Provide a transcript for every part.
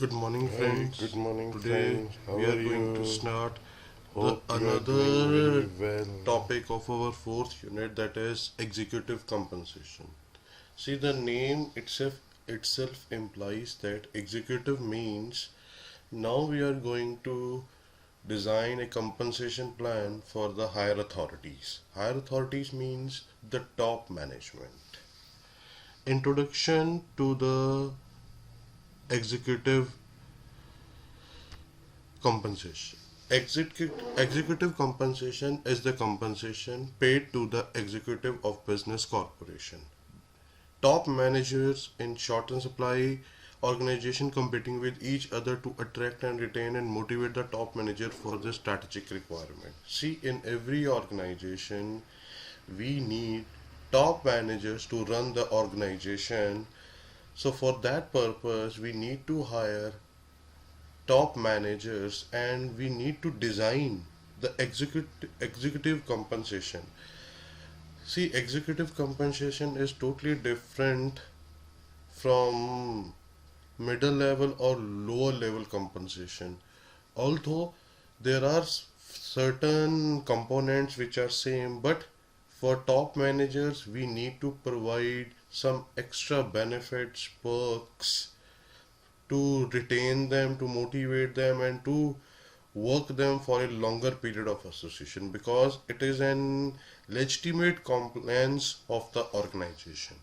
Good morning, Hey, friends. good morning, Today friends. How we are are going to you? start the Hope you are doing another very well. topic of our fourth unit, that is executive compensation. See, the name itself implies that executive means now we are going to design a compensation plan for the higher authorities. Higher authorities means the top management. Introduction to the executive compensation. Executive compensation is the compensation paid to the executive of business corporation. Top managers in short and supply organization competing with each other to attract and retain and motivate the top manager for the strategic requirement. See, in every organization, we need top managers to run the organization. So for that purpose, we need to hire top managers and we need to design the executive compensation. See, executive compensation is totally different from middle level or lower level compensation, although there are certain components which are same, but for top managers we need to provide some extra benefits, perks to retain them, to motivate them, and to work them for a longer period of association, because it is an legitimate compliance of the organization.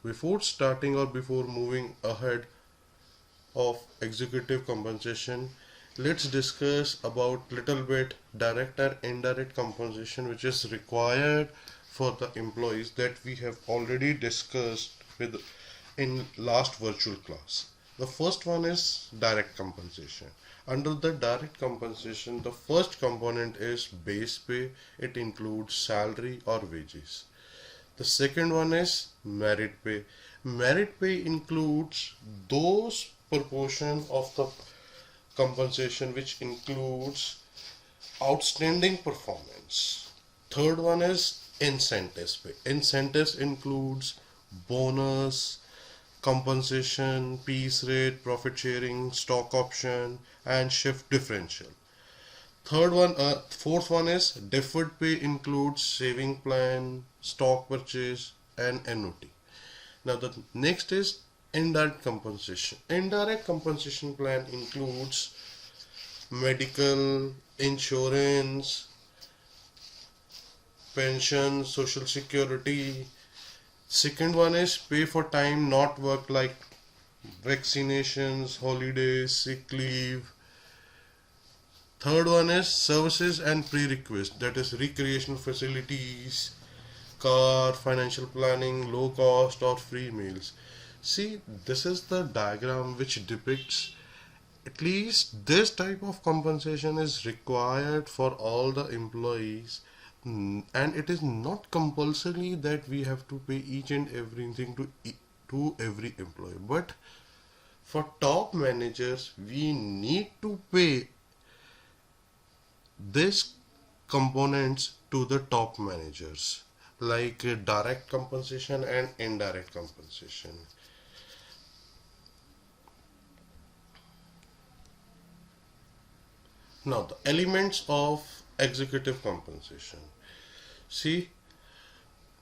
Before starting or before moving ahead of executive compensation, let's discuss about little bit direct and indirect compensation which is required for the employees, that we have already discussed with in last virtual class. The first one is direct compensation. Under the direct compensation, the first component is base pay. It includes salary or wages. The second one is merit pay. Merit pay includes those proportion of the compensation which includes outstanding performance. Third one is incentives pay. Incentives includes bonus, compensation, piece rate, profit sharing, stock option, and shift differential. Fourth one is deferred pay, includes saving plan, stock purchase, and annuity. Now the next is indirect compensation. Indirect compensation plan includes medical, insurance, pension, social security. Second one is pay for time not worked, like vaccinations, holidays, sick leave. Third one is services and prerequisites, that is recreational facilities, car, financial planning, low cost or free meals. See, this is the diagram which depicts at least this type of compensation is required for all the employees. And it is not compulsory that we have to pay each and everything to every employee, but for top managers we need to pay this components to the top managers, like direct compensation and indirect compensation. Now the elements of executive compensation. See,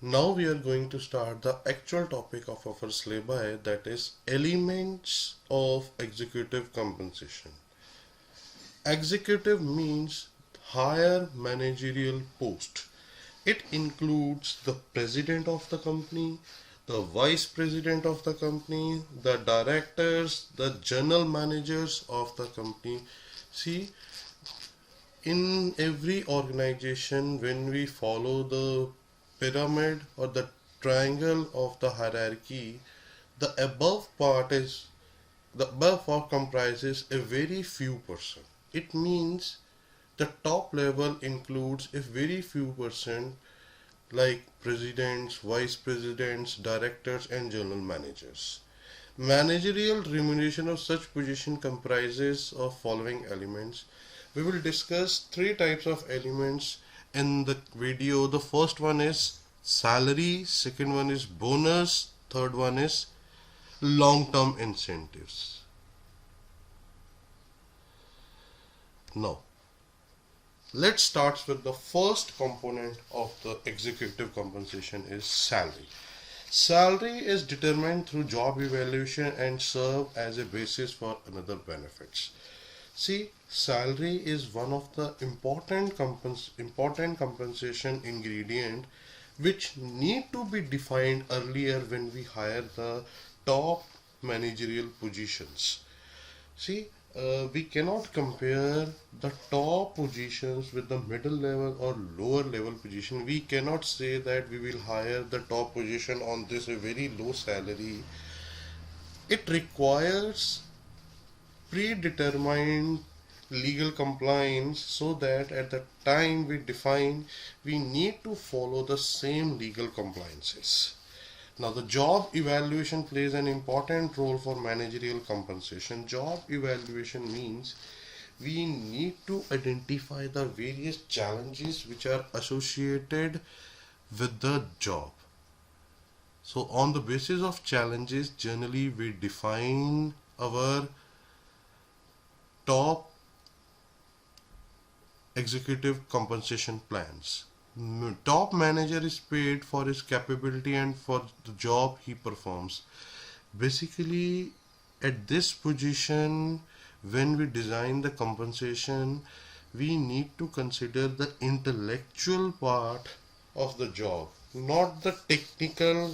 now we are going to start the actual topic of our syllabi, that is elements of executive compensation. Executive means higher managerial post. It includes the president of the company, the vice president of the company, the directors, the general managers of the company. See, in every organization, when we follow the pyramid or the triangle of the hierarchy, the above part is the above part comprises a very few person. It means the top level includes a very few percent, like presidents, vice presidents, directors, and general managers. Managerial remuneration of such position comprises of following elements. We will discuss three types of elements in the video. The first one is salary, second one is bonus, third one is long term incentives. Now, let's start with the first component of the executive compensation is salary. Salary is determined through job evaluation and serve as a basis for another benefits. See, salary is one of the important compensation ingredient which need to be defined earlier when we hire the top managerial positions. See, we cannot compare the top positions with the middle level or lower level position. We cannot say that we will hire the top position on this a very low salary. It requires predetermined legal compliance so that at the time we define, we need to follow the same legal compliances. Now, the job evaluation plays an important role for managerial compensation. Job evaluation means we need to identify the various challenges which are associated with the job. So, on the basis of challenges, generally we define our top executive compensation plans. Top manager is paid for his capability and for the job he performs. Basically, at this position, when we design the compensation, we need to consider the intellectual part of the job, not the technical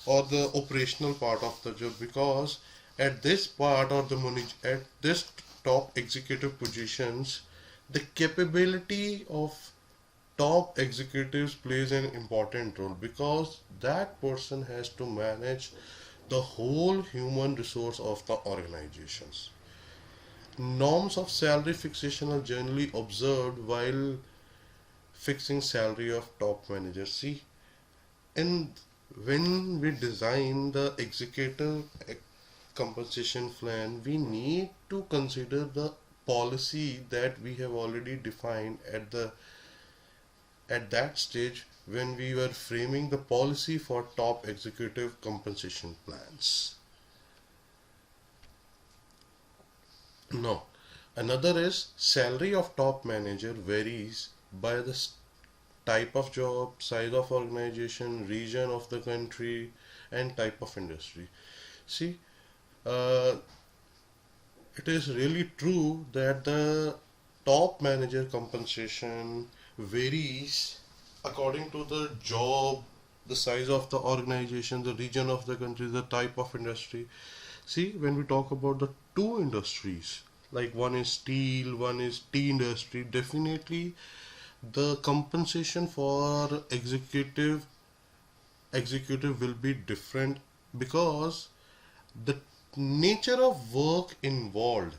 or the operational part of the job, because at this part or at this top executive positions, the capability of top executives plays an important role because that person has to manage the whole human resource of the organizations. Norms of salary fixation are generally observed while fixing salary of top managers. See, and when we design the executive compensation plan, we need to consider the policy that we have already defined at that stage when we were framing the policy for top executive compensation plans. Now, another is salary of top manager varies by the type of job, size of organization, region of the country, and type of industry. See, uh, it is really true that the top manager compensation varies according to the job, the size of the organization, the region of the country, the type of industry. See, when we talk about the two industries, like one is steel, one is tea industry, definitely the compensation for executive will be different because the nature of work involved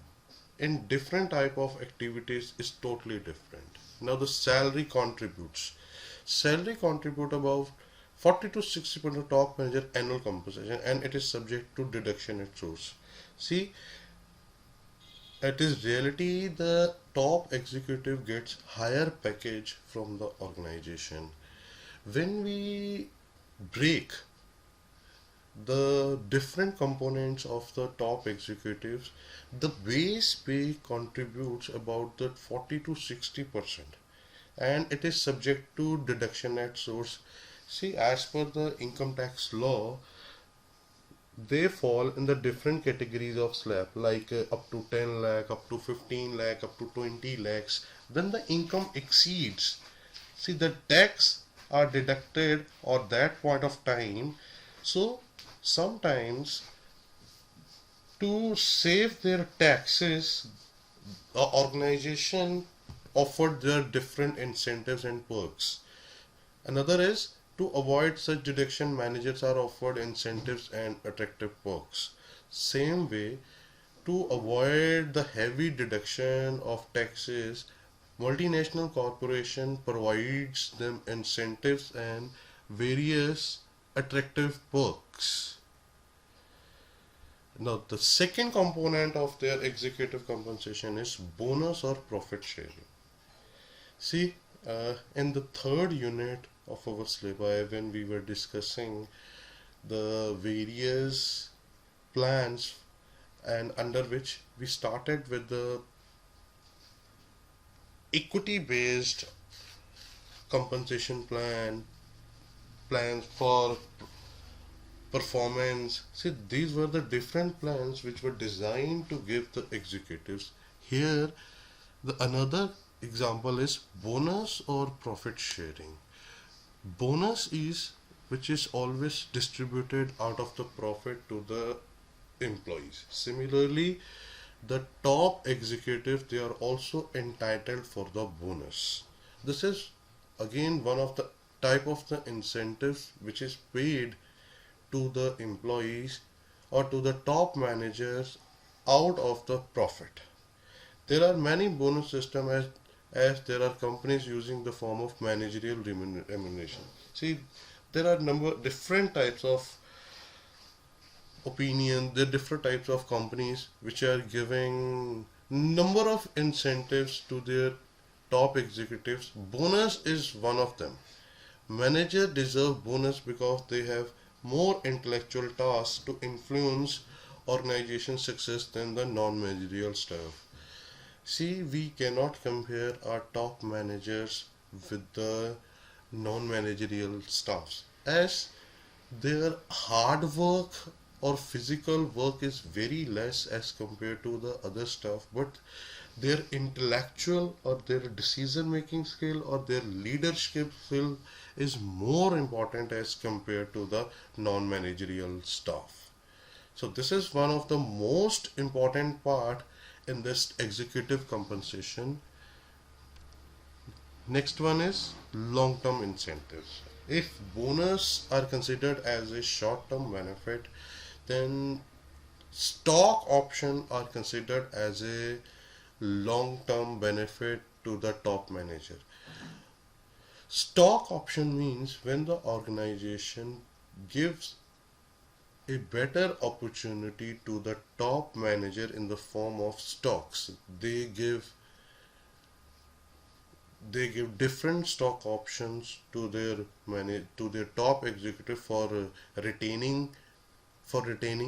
in different type of activities is totally different. Now the salary contribute about 40 to 60% of top manager annual compensation, and it is subject to deduction at source. See, it is reality the top executive gets higher package from the organization. When we break the different components of the top executives, the base pay contributes about the 40 to 60%, and it is subject to deduction at source. See, as per the income tax law, they fall in the different categories of slab, like up to 10 lakh, up to 15 lakh, up to 20 lakhs. Then the income exceeds. See, the tax are deducted at that point of time. So sometimes to save their taxes, the organization offered their different incentives and perks. Another is to avoid such deduction, managers are offered incentives and attractive perks. Same way, to avoid the heavy deduction of taxes, multinational corporation provides them incentives and various attractive perks. Now, the second component of their executive compensation is bonus or profit sharing. See, in the third unit of our syllabi, when we were discussing the various plans and under which we started with the equity based compensation plans for performance. See, these were the different plans which were designed to give the executives. Here, the another example is bonus or profit sharing. Bonus is which is always distributed out of the profit to the employees. Similarly, the top executive they are also entitled for the bonus. This is again one of the type of the incentives which is paid to the employees or to the top managers out of the profit. There are many bonus systems as there are companies using the form of managerial remuneration. See, there are number different types of opinion. There are different types of companies which are giving number of incentives to their top executives. Bonus is one of them. Manager deserve bonus because they have more intellectual tasks to influence organization success than the non-managerial staff. See, we cannot compare our top managers with the non-managerial staffs as their hard work or physical work is very less as compared to the other stuff, but their intellectual or their decision making skill or their leadership skill is more important as compared to the non managerial staff. So this is one of the most important part in this executive compensation. Next one is long term incentives. If bonus are considered as a short term benefit, then stock option are considered as a long term benefit to the top manager. Stock option means when the organization gives a better opportunity to the top manager in the form of stocks. They give different stock options to their top executive for retaining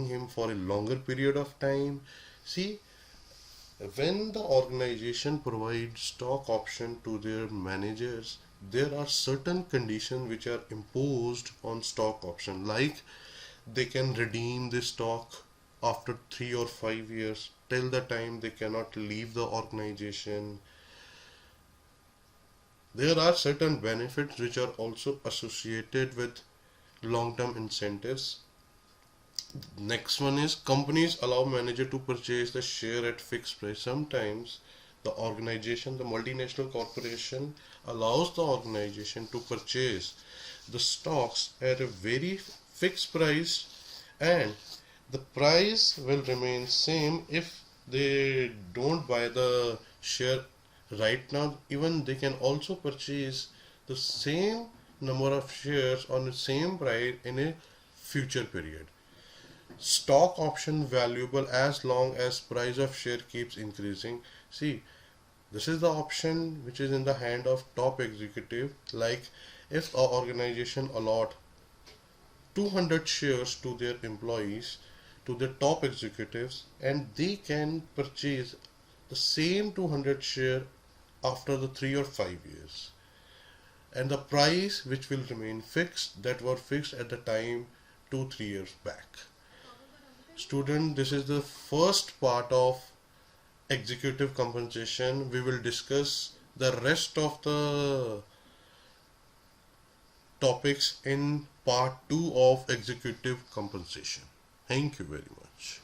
him for a longer period of time. See, when the organization provides stock option to their managers, there are certain conditions which are imposed on stock option, like they can redeem the stock after 3 or 5 years till the time they cannot leave the organization. There are certain benefits which are also associated with long term incentives. Next one is companies allow manager to purchase the share at fixed price. Sometimes the multinational corporation allows the organization to purchase the stocks at a very fixed price, and the price will remain same if they don't buy the share right now. Even they can also purchase the same number of shares on the same price in a future period. Stock option valuable as long as price of share keeps increasing. See, this is the option which is in the hand of top executive. Like if a organization allot 200 shares to their employees, to their top executives, and they can purchase the same 200 share after the 3 or 5 years, and the price which will remain fixed that were fixed at the time 2 3 years back. Student, this is the first part of executive compensation. We will discuss the rest of the topics in part 2 of executive compensation. Thank you very much.